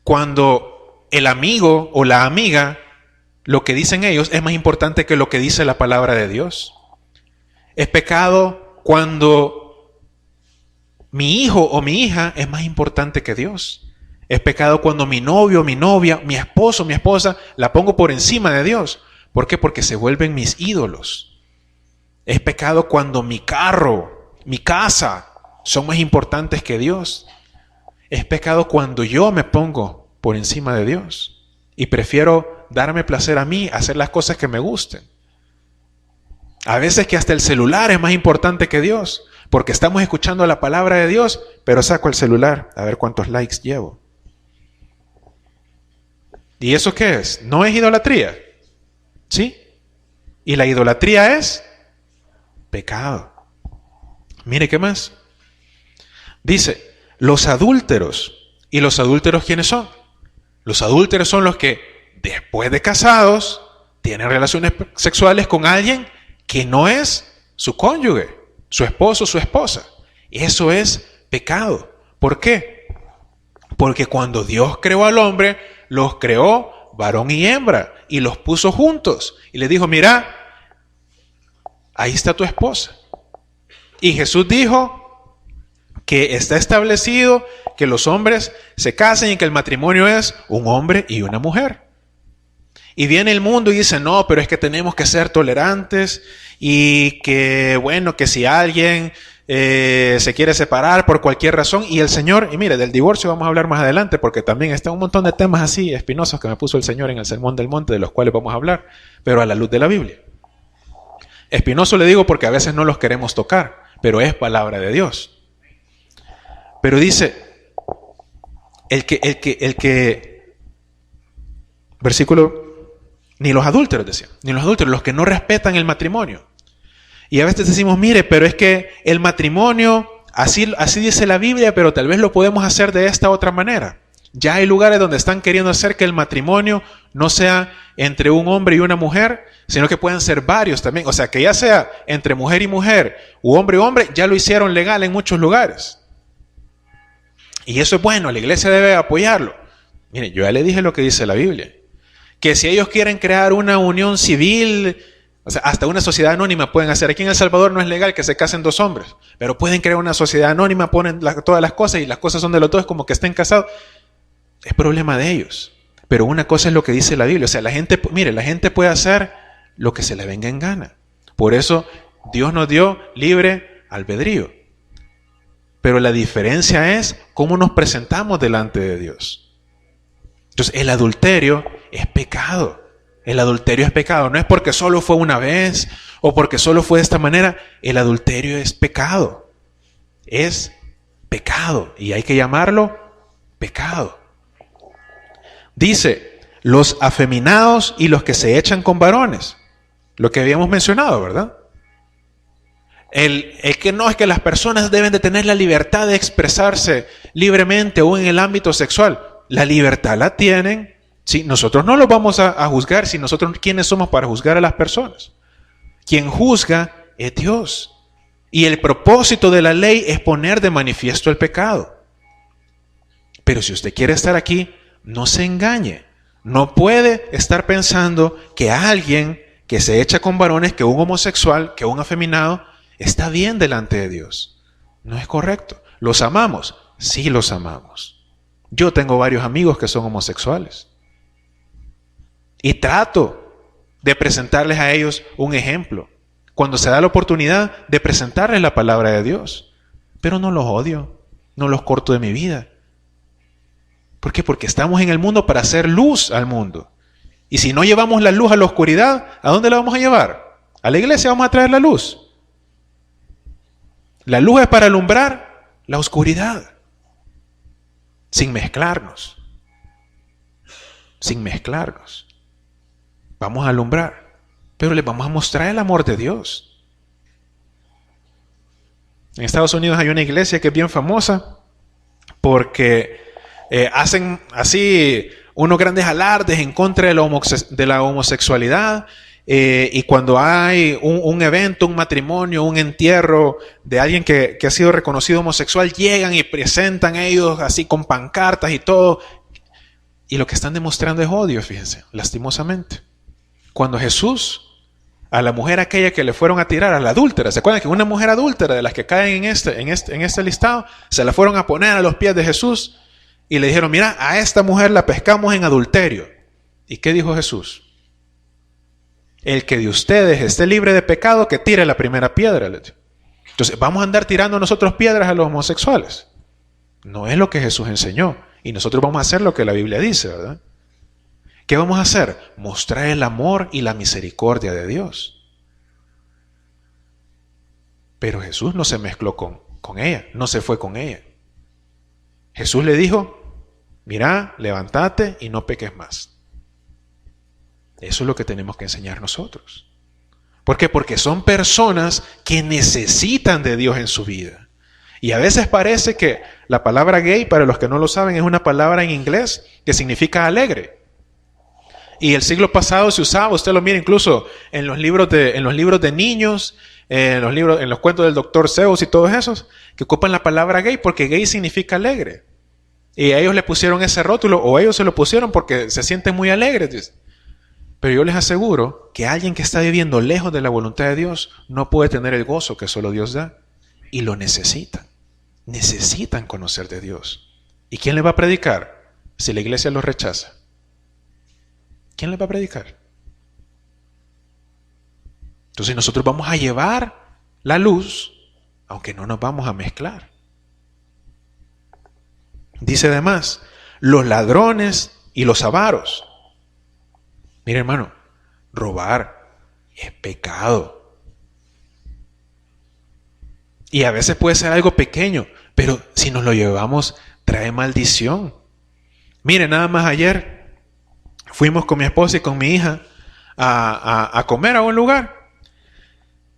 cuando el amigo o la amiga, lo que dicen ellos es más importante que lo que dice la palabra de Dios. Es pecado cuando mi hijo o mi hija es más importante que Dios. Es pecado cuando mi novio, mi novia, mi esposo, mi esposa, la pongo por encima de Dios. ¿Por qué? Porque se vuelven mis ídolos. Es pecado cuando mi carro, mi casa son más importantes que Dios. Es pecado cuando yo me pongo por encima de Dios y prefiero darme placer a mí, hacer las cosas que me gusten. A veces que hasta el celular es más importante que Dios, porque estamos escuchando la palabra de Dios, pero saco el celular a ver cuántos likes llevo. ¿Y eso qué es? ¿No es idolatría? ¿Sí? Y la idolatría es pecado. Mire qué más. Dice, los adúlteros. ¿Y los adúlteros quiénes son? Los adúlteros son los que después de casados tienen relaciones sexuales con alguien que no es su cónyuge, su esposo, su esposa. Eso es pecado. ¿Por qué? Porque cuando Dios creó al hombre, los creó varón y hembra y los puso juntos. Y le dijo, mira, ahí está tu esposa. Y Jesús dijo que está establecido que los hombres se casen y que el matrimonio es un hombre y una mujer. Y viene el mundo y dice, no, pero es que tenemos que ser tolerantes y que, bueno, que si alguien se quiere separar por cualquier razón, y el Señor, y mire, del divorcio vamos a hablar más adelante, porque también está un montón de temas así espinosos que me puso el Señor en el Sermón del Monte, de los cuales vamos a hablar, pero a la luz de la Biblia. Espinoso le digo porque a veces no los queremos tocar, pero es palabra de Dios. Pero dice, versículo, ni los adúlteros decían, ni los adúlteros, los que no respetan el matrimonio. Y a veces decimos, mire, pero es que el matrimonio, así dice la Biblia, pero tal vez lo podemos hacer de esta otra manera. Ya hay lugares donde están queriendo hacer que el matrimonio no sea entre un hombre y una mujer, sino que puedan ser varios también. O sea, que ya sea entre mujer y mujer, u hombre y hombre, ya lo hicieron legal en muchos lugares. Y eso es bueno, la iglesia debe apoyarlo. Mire, yo ya le dije lo que dice la Biblia. Que si ellos quieren crear una unión civil, o sea, hasta una sociedad anónima pueden hacer. Aquí en El Salvador no es legal que se casen dos hombres, pero pueden crear una sociedad anónima, ponen todas las cosas y las cosas son de los dos, como que estén casados. Es problema de ellos. Pero una cosa es lo que dice la Biblia. O sea, la gente puede hacer lo que se le venga en gana. Por eso Dios nos dio libre albedrío. Pero la diferencia es cómo nos presentamos delante de Dios. Entonces, el adulterio es pecado. El adulterio es pecado. No es porque solo fue una vez o porque solo fue de esta manera. El adulterio es pecado. Es pecado. Y hay que llamarlo pecado. Dice, los afeminados y los que se echan con varones. Lo que habíamos mencionado, ¿verdad? El que no es que las personas deben de tener la libertad de expresarse libremente o en el ámbito sexual. La libertad la tienen. Sí, nosotros no los vamos a juzgar. Si nosotros, ¿quiénes somos para juzgar a las personas? Quien juzga es Dios. Y el propósito de la ley es poner de manifiesto el pecado. Pero si usted quiere estar aquí, no se engañe. No puede estar pensando que alguien que se echa con varones, que un homosexual, que un afeminado, está bien delante de Dios. No es correcto. ¿Los amamos? Sí, los amamos. Yo tengo varios amigos que son homosexuales. Y trato de presentarles a ellos un ejemplo. Cuando se da la oportunidad de presentarles la palabra de Dios. Pero no los odio. No los corto de mi vida. ¿Por qué? Porque estamos en el mundo para hacer luz al mundo. Y si no llevamos la luz a la oscuridad, ¿a dónde la vamos a llevar? A la iglesia vamos a traer la luz. La luz es para alumbrar la oscuridad. Sin mezclarnos. Sin mezclarnos. Vamos a alumbrar. Pero les vamos a mostrar el amor de Dios. En Estados Unidos hay una iglesia que es bien famosa porque hacen así unos grandes alardes en contra de la homosexualidad y cuando hay un evento, un matrimonio, un entierro de alguien que ha sido reconocido homosexual, llegan y presentan ellos así con pancartas y todo. Y lo que están demostrando es odio, fíjense, lastimosamente. Cuando Jesús, a la mujer aquella que le fueron a tirar, a la adúltera, ¿se acuerdan que una mujer adúltera de las que caen en este listado, se la fueron a poner a los pies de Jesús y le dijeron, mira, a esta mujer la pescamos en adulterio? ¿Y qué dijo Jesús? El que de ustedes esté libre de pecado, que tire la primera piedra. Entonces, ¿vamos a andar tirando nosotros piedras a los homosexuales? No es lo que Jesús enseñó. Y nosotros vamos a hacer lo que la Biblia dice, ¿verdad? ¿Qué vamos a hacer? Mostrar el amor y la misericordia de Dios. Pero Jesús no se mezcló con ella, no se fue con ella. Jesús le dijo, mira, levántate y no peques más. Eso es lo que tenemos que enseñar nosotros. ¿Por qué? Porque son personas que necesitan de Dios en su vida. Y a veces parece que la palabra gay, para los que no lo saben, es una palabra en inglés que significa alegre. Y el siglo pasado se usaba, usted lo mira incluso en los libros de niños, en los cuentos del Dr. Seuss y todos esos, que ocupan la palabra gay porque gay significa alegre. Y a ellos le pusieron ese rótulo, o ellos se lo pusieron porque se sienten muy alegres. Pero yo les aseguro que alguien que está viviendo lejos de la voluntad de Dios no puede tener el gozo que solo Dios da. Y lo necesitan. Necesitan conocer de Dios. ¿Y quién le va a predicar si la iglesia los rechaza? ¿Quién le va a predicar? Entonces nosotros vamos a llevar la luz, aunque no nos vamos a mezclar. Dice además, los ladrones y los avaros. Mire, hermano, robar es pecado. Y a veces puede ser algo pequeño, pero si nos lo llevamos, trae maldición. Mire, nada más ayer fuimos con mi esposa y con mi hija a comer a un lugar.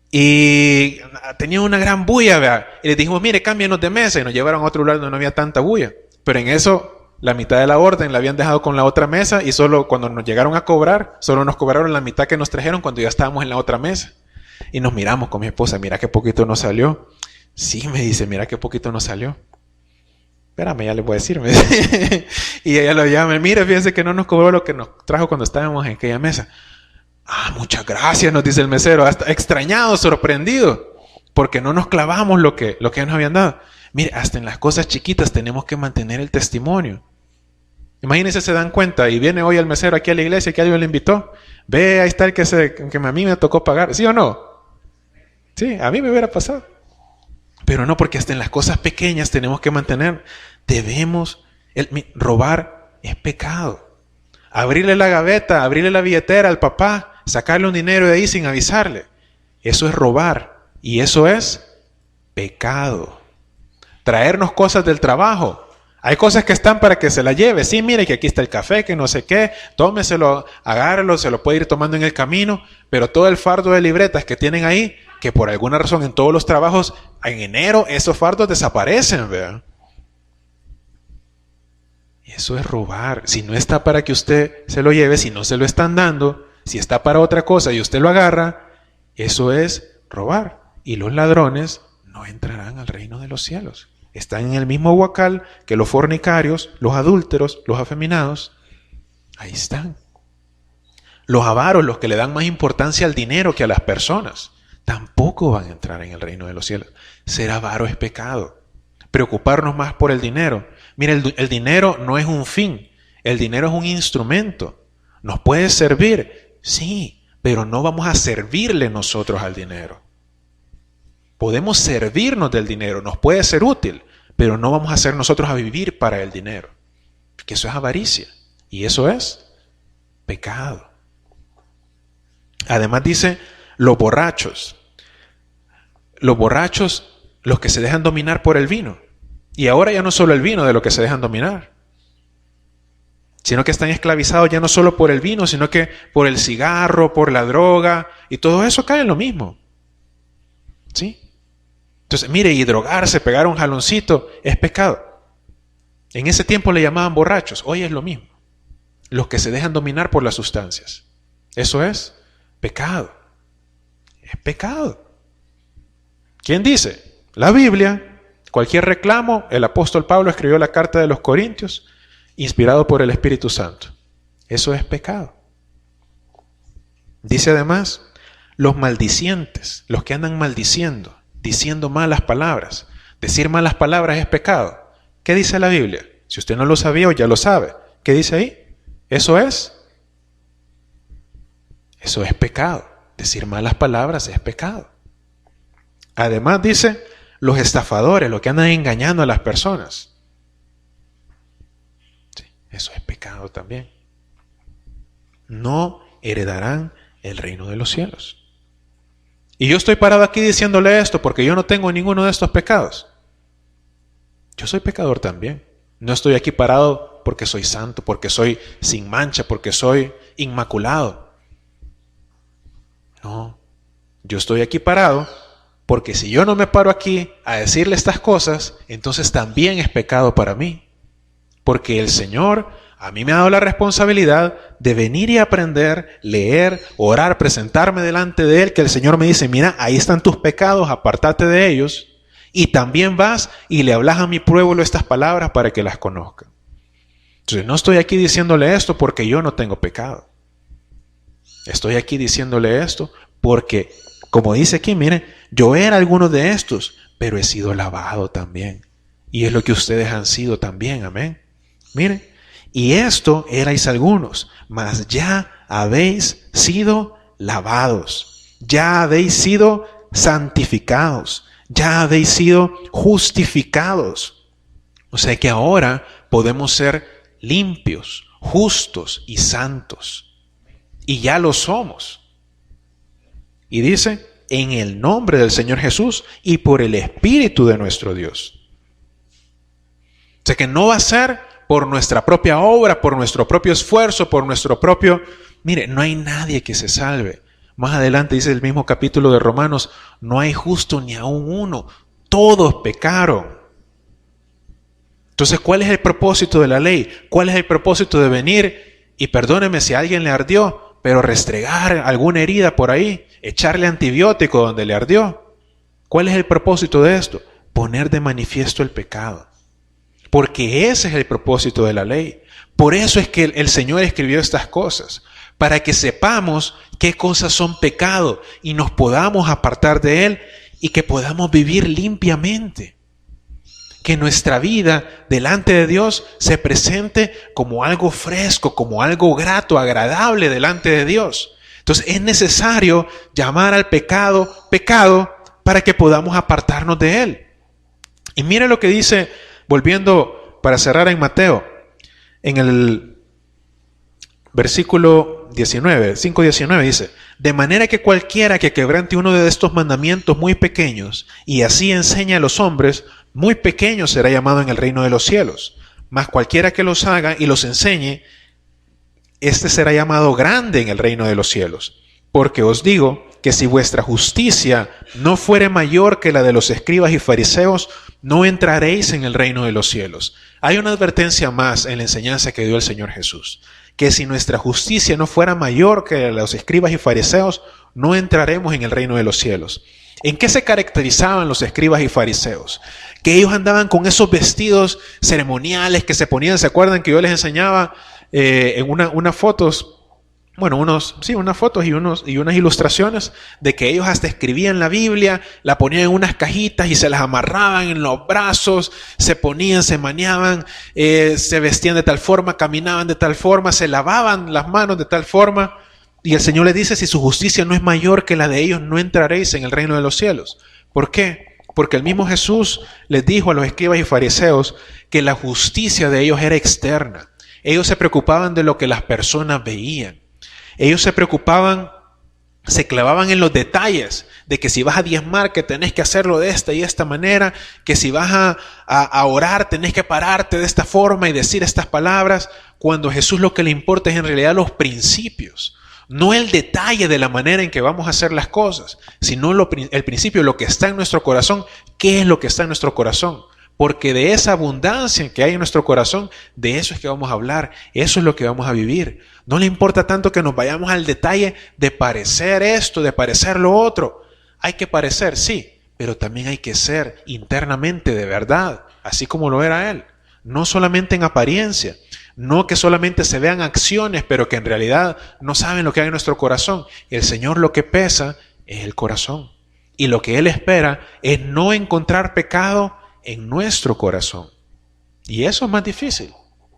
Y tenía una gran bulla, ¿verdad? Y les dijimos, mire, cámbienos de mesa. Y nos llevaron a otro lugar donde no había tanta bulla. Pero en eso, la mitad de la orden la habían dejado con la otra mesa. Y solo cuando nos llegaron a cobrar, solo nos cobraron la mitad que nos trajeron cuando ya estábamos en la otra mesa. Y nos miramos con mi esposa, mira qué poquito nos salió. Sí, me dice, mira qué poquito nos salió. Espérame, ya le voy a decir. Y ella lo llama, mire, fíjense que no nos cobró lo que nos trajo cuando estábamos en aquella mesa. Ah, muchas gracias, nos dice el mesero, hasta extrañado, sorprendido, porque no nos clavamos lo que nos habían dado. Mire, hasta en las cosas chiquitas tenemos que mantener el testimonio. Imagínense, se dan cuenta y viene hoy el mesero aquí a la iglesia que alguien le invitó. Ve, ahí está el que a mí me tocó pagar. ¿Sí o no? Sí, a mí me hubiera pasado. Pero no, porque hasta en las cosas pequeñas tenemos que mantener. Robar es pecado. Abrirle la gaveta, abrirle la billetera al papá, sacarle un dinero de ahí sin avisarle. Eso es robar y eso es pecado. Traernos cosas del trabajo. Hay cosas que están para que se la lleve. Sí, mire que aquí está el café, que no sé qué. Tómeselo, agárrelo, se lo puede ir tomando en el camino. Pero todo el fardo de libretas que tienen ahí, que por alguna razón en todos los trabajos, en enero esos fardos desaparecen, ¿verdad? Y eso es robar. Si no está para que usted se lo lleve, si no se lo están dando, si está para otra cosa y usted lo agarra, eso es robar. Y los ladrones no entrarán al reino de los cielos. Están en el mismo huacal que los fornicarios, los adúlteros, los afeminados. Ahí están. Los avaros, los que le dan más importancia al dinero que a las personas, tampoco van a entrar en el reino de los cielos. Ser avaro es pecado. Preocuparnos más por el dinero. Mira, el dinero no es un fin. El dinero es un instrumento. ¿Nos puede servir? Sí, pero no vamos a servirle nosotros al dinero. Podemos servirnos del dinero, nos puede ser útil, pero no vamos a ser nosotros a vivir para el dinero. Porque eso es avaricia y eso es pecado. Además dice, los borrachos, los que se dejan dominar por el vino. Y ahora ya no solo el vino de lo que se dejan dominar, sino que están esclavizados ya no solo por el vino, sino que por el cigarro, por la droga, y todo eso cae en lo mismo. ¿Sí? Entonces, mire, y drogarse, pegar un jaloncito, es pecado. En ese tiempo le llamaban borrachos, hoy es lo mismo. Los que se dejan dominar por las sustancias. Eso es pecado. Es pecado. ¿Quién dice? La Biblia. Cualquier reclamo, el apóstol Pablo escribió la carta de los Corintios, inspirado por el Espíritu Santo. Eso es pecado. Dice además, los maldicientes, los que andan maldiciendo, diciendo malas palabras. Decir malas palabras es pecado. ¿Qué dice la Biblia? Si usted no lo sabía o ya lo sabe, ¿qué dice ahí? Eso es pecado. Decir malas palabras es pecado. Además dice, los estafadores, los que andan engañando a las personas. Sí, eso es pecado también. No heredarán el reino de los cielos. Y yo estoy parado aquí diciéndole esto porque yo no tengo ninguno de estos pecados. Yo soy pecador también. No estoy aquí parado porque soy santo, porque soy sin mancha, porque soy inmaculado. No, yo estoy aquí parado porque si yo no me paro aquí a decirle estas cosas, entonces también es pecado para mí. Porque el Señor a mí me ha dado la responsabilidad de venir y aprender, leer, orar, presentarme delante de Él, que el Señor me dice, mira, ahí están tus pecados, apártate de ellos. Y también vas y le hablas a mi pueblo estas palabras para que las conozcan. Entonces no estoy aquí diciéndole esto porque yo no tengo pecado. Estoy aquí diciéndole esto porque, como dice aquí, miren, yo era alguno de estos, pero he sido lavado también. Y es lo que ustedes han sido también, amén. Miren, y esto erais algunos, mas ya habéis sido lavados, ya habéis sido santificados, ya habéis sido justificados. O sea que ahora podemos ser limpios, justos y santos. Y ya lo somos. Y dice, en el nombre del Señor Jesús y por el Espíritu de nuestro Dios. O sea que no va a ser por nuestra propia obra, por nuestro propio esfuerzo, por nuestro propio... Mire, no hay nadie que se salve. Más adelante dice el mismo capítulo de Romanos, no hay justo ni aun uno, todos pecaron. Entonces, ¿cuál es el propósito de la ley? ¿Cuál es el propósito de venir? Y perdóneme si a alguien le ardió, pero restregar alguna herida por ahí, echarle antibiótico donde le ardió. ¿Cuál es el propósito de esto? Poner de manifiesto el pecado. Porque ese es el propósito de la ley. Por eso es que el Señor escribió estas cosas, para que sepamos qué cosas son pecado y nos podamos apartar de él y que podamos vivir limpiamente. Que nuestra vida delante de Dios se presente como algo fresco, como algo grato, agradable delante de Dios. Entonces es necesario llamar al pecado, pecado, para que podamos apartarnos de él. Y mire lo que dice, volviendo para cerrar en Mateo, en el versículo 5:19 dice, de manera que cualquiera que quebrante uno de estos mandamientos muy pequeños y así enseña a los hombres, muy pequeño será llamado en el reino de los cielos. Mas cualquiera que los haga y los enseñe, este será llamado grande en el reino de los cielos. Porque os digo que si vuestra justicia no fuere mayor que la de los escribas y fariseos, no entraréis en el reino de los cielos. Hay una advertencia más en la enseñanza que dio el Señor Jesús. Que si nuestra justicia no fuera mayor que la de los escribas y fariseos, no entraremos en el reino de los cielos. ¿En qué se caracterizaban los escribas y fariseos? Que ellos andaban con esos vestidos ceremoniales que se ponían. ¿Se acuerdan que yo les enseñaba en unas fotos? Bueno, unas fotos y unas ilustraciones de que ellos hasta escribían la Biblia, la ponían en unas cajitas y se las amarraban en los brazos, se ponían, se maniaban, se vestían de tal forma, caminaban de tal forma, se lavaban las manos de tal forma. Y el Señor les dice, si su justicia no es mayor que la de ellos, no entraréis en el reino de los cielos. ¿Por qué? Porque el mismo Jesús les dijo a los escribas y fariseos que la justicia de ellos era externa. Ellos se preocupaban de lo que las personas veían. Ellos se preocupaban, se clavaban en los detalles de que si vas a diezmar, que tenés que hacerlo de esta y esta manera, que si vas a orar, tenés que pararte de esta forma y decir estas palabras, cuando a Jesús lo que le importa es en realidad los principios, no el detalle de la manera en que vamos a hacer las cosas, sino el principio, lo que está en nuestro corazón. ¿Qué es lo que está en nuestro corazón? Porque de esa abundancia que hay en nuestro corazón, de eso es que vamos a hablar, eso es lo que vamos a vivir. No le importa tanto que nos vayamos al detalle de parecer esto, de parecer lo otro. Hay que parecer, sí, pero también hay que ser internamente de verdad, así como lo era él. No solamente en apariencia, no que solamente se vean acciones, pero que en realidad no saben lo que hay en nuestro corazón. El Señor lo que pesa es el corazón. Y lo que Él espera es no encontrar pecado en nuestro corazón. Y eso es más difícil,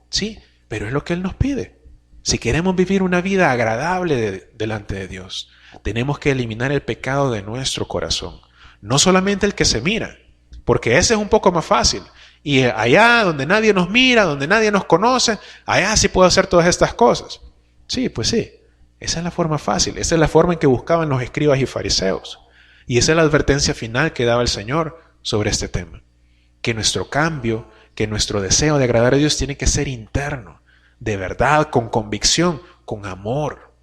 sí, pero es lo que Él nos pide. Si queremos vivir una vida agradable delante de Dios, tenemos que eliminar el pecado de nuestro corazón. No solamente el que se mira, porque ese es un poco más fácil. Y allá donde nadie nos mira, donde nadie nos conoce, allá sí puedo hacer todas estas cosas. Sí, pues sí, esa es la forma fácil, esa es la forma en que buscaban los escribas y fariseos. Y esa es la advertencia final que daba el Señor sobre este tema. Que nuestro cambio, que nuestro deseo de agradar a Dios tiene que ser interno, de verdad, con convicción, con amor.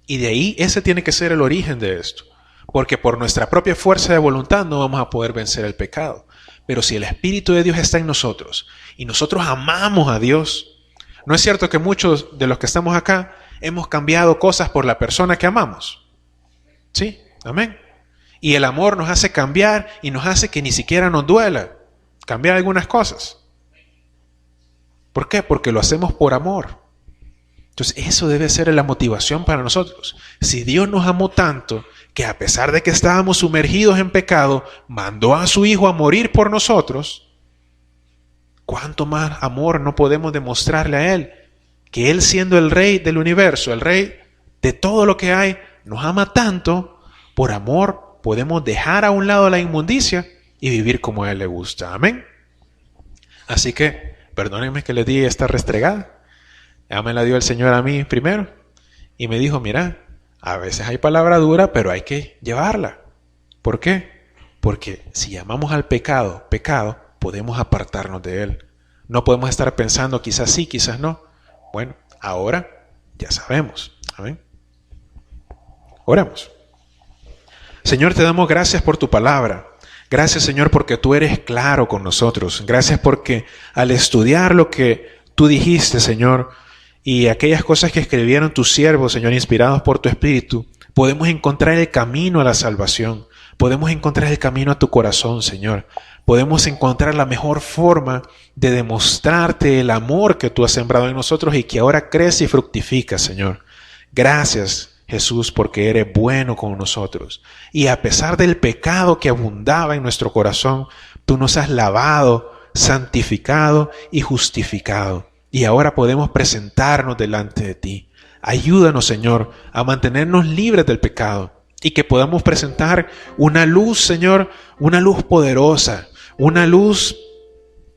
Y de ahí ese tiene que ser el origen de esto. Porque por nuestra propia fuerza de voluntad no vamos a poder vencer el pecado. Pero si el Espíritu de Dios está en nosotros y nosotros amamos a Dios, ¿no es cierto que muchos de los que estamos acá hemos cambiado cosas por la persona que amamos? ¿Sí? Amén. Y el amor nos hace cambiar y nos hace que ni siquiera nos duela cambiar algunas cosas. ¿Por qué? Porque lo hacemos por amor. Entonces eso debe ser la motivación para nosotros. Si Dios nos amó tanto que a pesar de que estábamos sumergidos en pecado, mandó a su Hijo a morir por nosotros, ¿cuánto más amor no podemos demostrarle a Él? Que Él, siendo el Rey del universo, el Rey de todo lo que hay, nos ama tanto. Por amor podemos dejar a un lado la inmundicia y vivir como a Él le gusta. Amén. Así que, perdónenme que les di esta restregada. Ya me la dio el Señor a mí primero. Y me dijo, mira, a veces hay palabra dura, pero hay que llevarla. ¿Por qué? Porque si llamamos al pecado, pecado, podemos apartarnos de él. No podemos estar pensando quizás sí, quizás no. Bueno, ahora ya sabemos. Amén. Oremos. Señor, te damos gracias por tu palabra. Gracias, Señor, porque tú eres claro con nosotros. Gracias porque al estudiar lo que tú dijiste, Señor, y aquellas cosas que escribieron tus siervos, Señor, inspirados por tu Espíritu, podemos encontrar el camino a la salvación. Podemos encontrar el camino a tu corazón, Señor. Podemos encontrar la mejor forma de demostrarte el amor que tú has sembrado en nosotros y que ahora crece y fructifica, Señor. Gracias, Jesús, porque eres bueno con nosotros. Y a pesar del pecado que abundaba en nuestro corazón, tú nos has lavado, santificado y justificado. Y ahora podemos presentarnos delante de ti. Ayúdanos, Señor, a mantenernos libres del pecado y que podamos presentar una luz, Señor, una luz poderosa, una luz,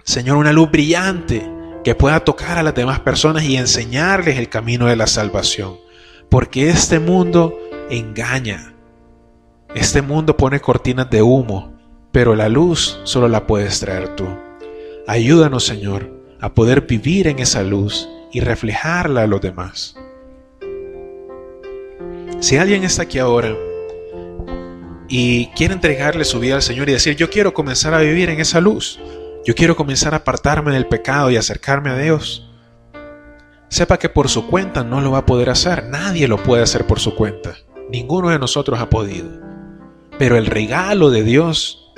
Señor, una luz brillante que pueda tocar a las demás personas y enseñarles el camino de la salvación. Porque este mundo engaña. Este mundo pone cortinas de humo, pero la luz solo la puedes traer tú. Ayúdanos, Señor, a poder vivir en esa luz y reflejarla a los demás. Si alguien está aquí ahora y quiere entregarle su vida al Señor y decir, yo quiero comenzar a vivir en esa luz, yo quiero comenzar a apartarme del pecado y acercarme a Dios, sepa que por su cuenta no lo va a poder hacer. Nadie lo puede hacer por su cuenta. Ninguno de nosotros ha podido. Pero el regalo de Dios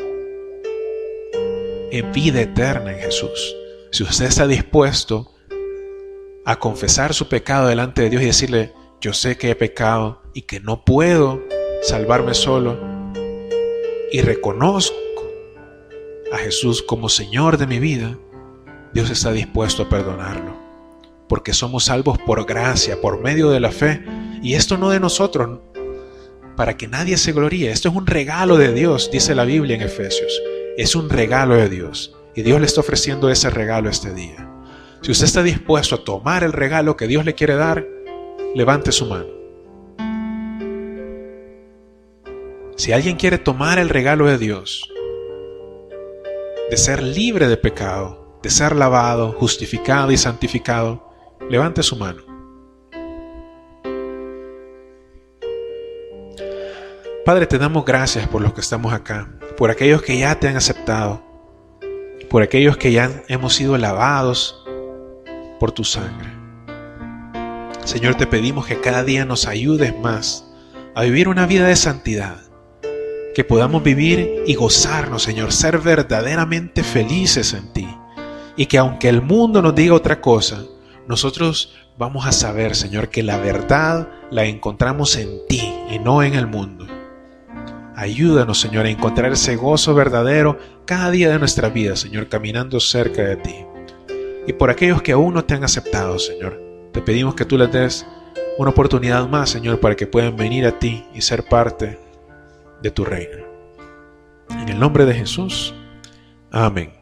es vida eterna en Jesús. Si usted está dispuesto a confesar su pecado delante de Dios y decirle, yo sé que he pecado y que no puedo salvarme solo, y reconozco a Jesús como Señor de mi vida, Dios está dispuesto a perdonarlo. Porque somos salvos por gracia, por medio de la fe. Y esto no de nosotros, para que nadie se gloríe. Esto es un regalo de Dios, dice la Biblia en Efesios. Es un regalo de Dios. Y Dios le está ofreciendo ese regalo este día. Si usted está dispuesto a tomar el regalo que Dios le quiere dar, levante su mano. Si alguien quiere tomar el regalo de Dios, de ser libre de pecado, de ser lavado, justificado y santificado, levante su mano. Padre, te damos gracias por los que estamos acá, por aquellos que ya te han aceptado. por aquellos que ya hemos sido lavados por tu sangre. Señor, te pedimos que cada día nos ayudes más a vivir una vida de santidad, que podamos vivir y gozarnos, Señor, ser verdaderamente felices en ti, y que aunque el mundo nos diga otra cosa, nosotros vamos a saber, Señor, que la verdad la encontramos en ti y no en el mundo. Ayúdanos, Señor, a encontrar ese gozo verdadero cada día de nuestra vida, Señor, caminando cerca de ti. Y por aquellos que aún no te han aceptado, Señor, te pedimos que tú les des una oportunidad más, Señor, para que puedan venir a ti y ser parte de tu reino. En el nombre de Jesús. Amén.